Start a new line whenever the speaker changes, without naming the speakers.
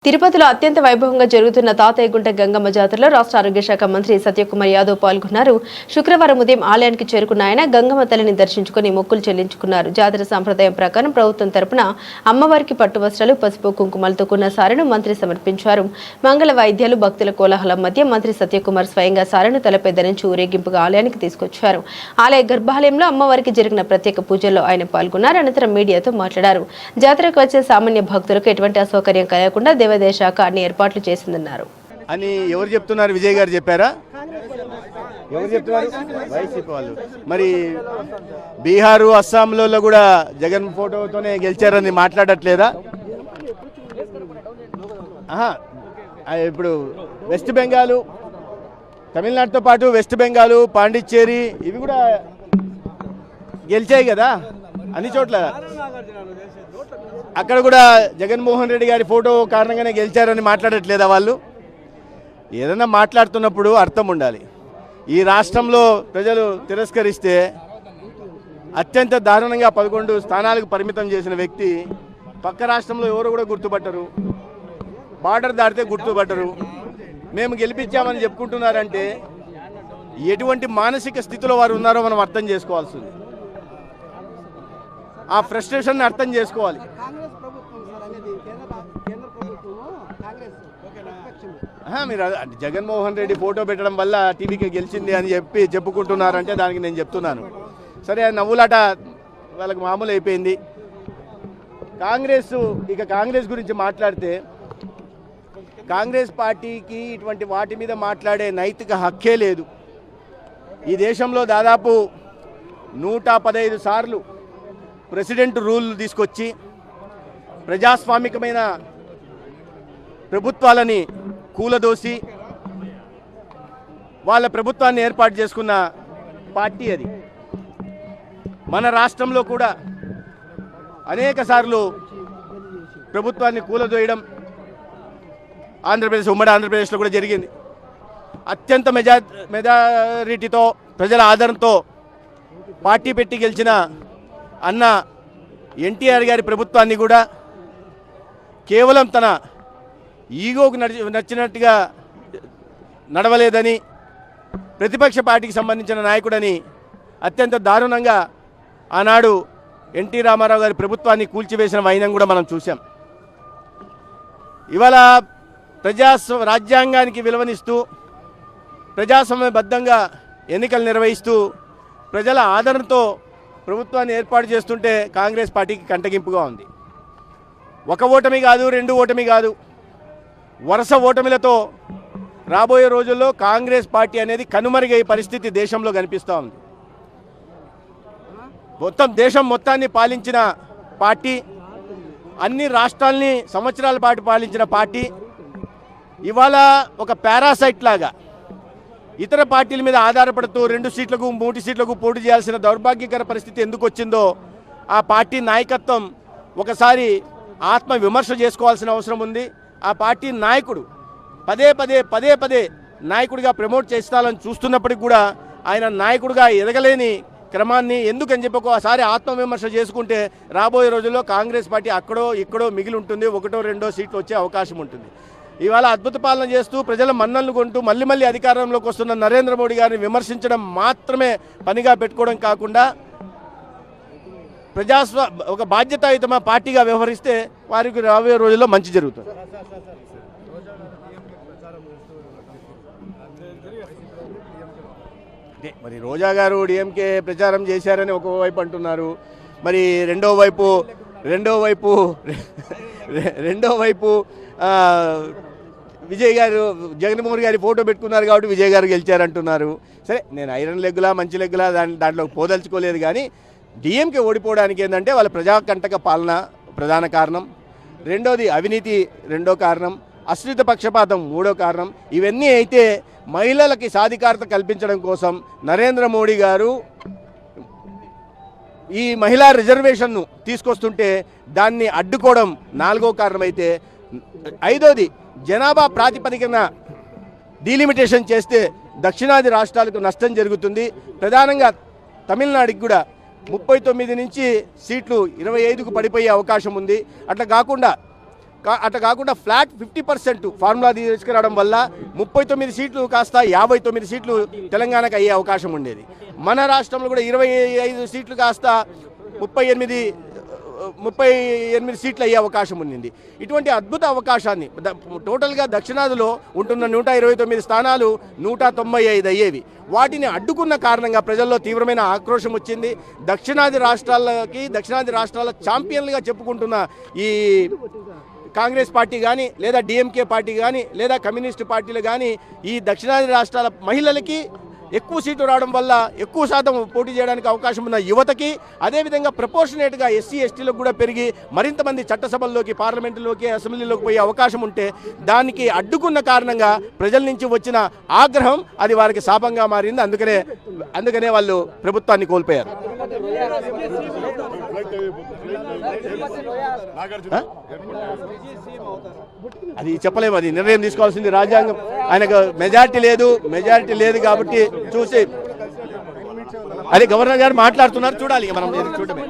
తిరుపతిలో అత్యంత వైభవంగా జరుగుతున్న తాతయ్యగుంట గంగమ్మ జాతరలో రాష్ట్ర ఆరోగ్య శాఖ మంత్రి సత్యకుమార్ యాదవ్ పాల్గొన్నారు. శుక్రవారం ఉదయం ఆలయానికి చేరుకున్న ఆయన గంగమ్మ తల్లిని దర్శించుకుని మొక్కులు చెల్లించుకున్నారు. జాతర సంప్రదాయం ప్రకారం ప్రభుత్వం తరపున అమ్మవారికి పట్టు వస్త్రాలు, పసుపు కుంకుమలతో కూడిన సారెను మంత్రి సమర్పించారు. మంగళ వాయిద్యాలు, భక్తుల కోలాహలం మధ్య మంత్రి సత్యకుమార్ స్వయంగా సారెను తలపై ధరించి ఊరేగింపుగా ఆలయానికి తీసుకొచ్చారు. ఆలయ గర్భాలయంలో అమ్మవారికి జరిగిన ప్రత్యేక పూజల్లో ఆయన పాల్గొన్నారు. అనంతరం మీడియాతో మాట్లాడారు. జాతరకు వచ్చే సామాన్య భక్తులకు ఎటువంటి అసౌకర్యం కలగకుండా దేవాదాయ శాఖ అన్ని ఏర్పాట్లు చేసిందన్నారు.
అని ఎవరు చెప్తున్నారు? విజయ్ గారు చెప్పారా? ఎవరు చెప్తున్నారు? వైసీపీ వాళ్ళు. మరి బీహారు, అస్సాంలో కూడా జగన్ ఫోటోతోనే గెలిచారని మాట్లాడట్లేదా? ఇప్పుడు వెస్ట్ బెంగాల్, తమిళనాడుతో పాటు వెస్ట్ బెంగాల్, పాండిచ్చేరి ఇవి కూడా గెలిచాయి కదా అన్ని చోట్ల. అక్కడ కూడా జగన్మోహన్ రెడ్డి గారి ఫోటో కారణంగానే గెలిచారని మాట్లాడట్లేదా వాళ్ళు? ఏదైనా మాట్లాడుతున్నప్పుడు అర్థం ఉండాలి. ఈ రాష్ట్రంలో ప్రజలు తిరస్కరిస్తే అత్యంత దారుణంగా 11 స్థానాలకు పరిమితం చేసిన వ్యక్తి పక్క రాష్ట్రంలో ఎవరు కూడా గుర్తుపట్టరు, బార్డర్ దాటితే గుర్తుపట్టరు. మేము గెలిపించామని చెప్పుకుంటున్నారంటే ఎటువంటి మానసిక స్థితిలో వారు ఉన్నారో మనం అర్థం చేసుకోవాల్సింది. ఆ ఫ్రస్ట్రేషన్ అర్థం చేసుకోవాలి. మీరు జగన్మోహన్ రెడ్డి ఫోటో పెట్టడం వల్ల టీవీకి గెలిచింది అని చెప్పుకుంటున్నారంటే దానికి నేను చెప్తున్నాను, సరే నవ్వులాట వాళ్ళకి మామూలు అయిపోయింది. కాంగ్రెస్ గురించి మాట్లాడితే కాంగ్రెస్ పార్టీకి ఇటువంటి వాటి మీద మాట్లాడే నైతిక హక్కే లేదు. ఈ దేశంలో దాదాపు 115 సార్లు ప్రెసిడెంట్ రూల్ తీసుకొచ్చి ప్రజాస్వామికమైన ప్రభుత్వాలని కూలదోసి వాళ్ళ ప్రభుత్వాన్ని ఏర్పాటు చేసుకున్న పార్టీ అది. మన రాష్ట్రంలో కూడా అనేక సార్లు ప్రభుత్వాన్ని కూలదోయడం ఉమ్మడి ఆంధ్రప్రదేశ్లో కూడా జరిగింది. అత్యంత మెజారిటీతో ప్రజల ఆదరణతో పార్టీ పెట్టి గెలిచిన అన్న ఎన్టీఆర్ గారి ప్రభుత్వాన్ని కూడా కేవలం తన ఈగోకు నచ్చినట్టుగా నడవలేదని, ప్రతిపక్ష పార్టీకి సంబంధించిన నాయకుడని అత్యంత దారుణంగా ఆనాడు ఎన్టీ రామారావు గారి ప్రభుత్వాన్ని కూల్చివేసిన వైనం కూడా మనం చూసాం. ఇవాళ రాజ్యాంగానికి విలువనిస్తూ ప్రజాస్వామ్యబద్ధంగా ఎన్నికలు నిర్వహిస్తూ ప్రజల ఆదరణతో ప్రభుత్వాన్ని ఏర్పాటు చేస్తుంటే కాంగ్రెస్ పార్టీకి కంటగింపుగా ఉంది. ఒక ఓటమి కాదు, 2 ఓటమి కాదు, వరుస ఓటమిలతో రాబోయే రోజుల్లో కాంగ్రెస్ పార్టీ అనేది కనుమరుగయ్యే పరిస్థితి దేశంలో కనిపిస్తూ ఉంది. దేశం మొత్తాన్ని పాలించిన పార్టీ, అన్ని రాష్ట్రాల్ని సంవత్సరాల పాటు పాలించిన పార్టీ ఇవాళ ఒక పారాసైట్ లాగా ఇతర పార్టీల మీద ఆధారపడుతూ 2 సీట్లకు 3 సీట్లకు పోటీ చేయాల్సిన దౌర్భాగ్యకర పరిస్థితి ఎందుకు వచ్చిందో ఆ పార్టీ నాయకత్వం ఒకసారి ఆత్మ విమర్శ చేసుకోవాల్సిన అవసరం ఉంది. ఆ పార్టీ నాయకుడు పదే పదే నాయకుడిగా ప్రమోట్ చేస్తాలని చూస్తున్నప్పటికి కూడా ఆయన నాయకుడిగా ఎదగలేని క్రమాన్ని ఎందుకని చెప్పి ఒకసారి ఆత్మవిమర్శ చేసుకుంటే రాబోయే రోజుల్లో కాంగ్రెస్ పార్టీ అక్కడో ఇక్కడో మిగిలి ఉంటుంది, 1, 2 సీట్లు వచ్చే అవకాశం ఉంటుంది. ఇవాళ అద్భుత పాలన చేస్తూ ప్రజల మన్ననలు కొంటూ మళ్ళీ అధికారంలోకి వస్తున్న నరేంద్ర మోడీ గారిని విమర్శించడం మాత్రమే పనిగా పెట్టుకోవడం కాకుండా ఒక బాధ్యతాయుతమ పార్టీగా వ్యవహరిస్తే వారికి రాబోయే రోజుల్లో మంచి జరుగుతుంది. మరి రోజా గారు డిఎంకే ప్రచారం చేశారని ఒకవైపు అంటున్నారు, మరి రెండో వైపు విజయ్ గారు జగన్మోహన్ గారి ఫోటో పెట్టుకున్నారు కాబట్టి విజయ్ గారు గెలిచారంటున్నారు. సరే, నేను ఐరన్ లెగ్గులా మంచి లెగ్గులా దాంట్లో పోదలుచుకోలేదు. కానీ డిఎంకే ఓడిపోవడానికి ఏంటంటే వాళ్ళ ప్రజాకంటక పాలన ప్రధాన కారణం, రెండోది అవినీతి రెండో కారణం, అశ్రిత పక్షపాతం మూడో కారణం. ఇవన్నీ అయితే మహిళలకి సాధికారత కల్పించడం కోసం నరేంద్ర మోడీ గారు ఈ మహిళా రిజర్వేషన్ను తీసుకొస్తుంటే దాన్ని అడ్డుకోవడం 4వ కారణం అయితే, 5వది జనాభా ప్రాతిపదికన డీలిమిటేషన్ చేస్తే దక్షిణాది రాష్ట్రాలకు నష్టం జరుగుతుంది. ప్రధానంగా తమిళనాడుకి కూడా 39 నుంచి సీట్లు 25కు పడిపోయే అవకాశం ఉంది. అట్లా కాకుండా అట్లా కాకుండా ఫ్లాట్ 50% ఫార్ములా తీసుకురావడం వల్ల 39 సీట్లు కాస్త 59 సీట్లు తెలంగాణకు అయ్యే అవకాశం ఉండేది. మన రాష్ట్రంలో కూడా 25 సీట్లు కాస్త 38 సీట్లు అయ్యే అవకాశం ఉంది. ఇటువంటి అద్భుత అవకాశాన్ని టోటల్గా దక్షిణాదిలో ఉంటున్న 129 స్థానాలు 195 అయ్యేవి. వాటిని అడ్డుకున్న కారణంగా ప్రజల్లో తీవ్రమైన ఆక్రోశం వచ్చింది. దక్షిణాది రాష్ట్రాల ఛాంపియన్లుగా చెప్పుకుంటున్న ఈ కాంగ్రెస్ పార్టీ కానీ లేదా డిఎంకే పార్టీ కానీ లేదా కమ్యూనిస్టు పార్టీలు కానీ ఈ దక్షిణాది రాష్ట్రాల మహిళలకి ఎక్కువ సీట్లు రావడం వల్ల ఎక్కువ శాతం పోటీ చేయడానికి అవకాశం ఉన్న యువతకి, అదేవిధంగా ప్రపోర్షనేట్గా ఎస్సీ ఎస్టీలకు కూడా పెరిగి మరింత మంది చట్టసభల్లోకి, పార్లమెంటులోకి, అసెంబ్లీలోకి పోయే అవకాశం ఉంటే దానికి అడ్డుకున్న కారణంగా ప్రజల నుంచి వచ్చిన ఆగ్రహం అది వారికి శాపంగా మారింది. అందుకనే వాళ్ళు ప్రభుత్వాన్ని కోల్పోయారు. అది చెప్పలేము, అది నిర్ణయం తీసుకోవాల్సింది రాజ్యాంగం. ఆయనకు మెజారిటీ లేదు కాబట్టి చూసి అది గవర్నర్ గారు మాట్లాడుతున్నారు, చూడాలి మనం చూడమే.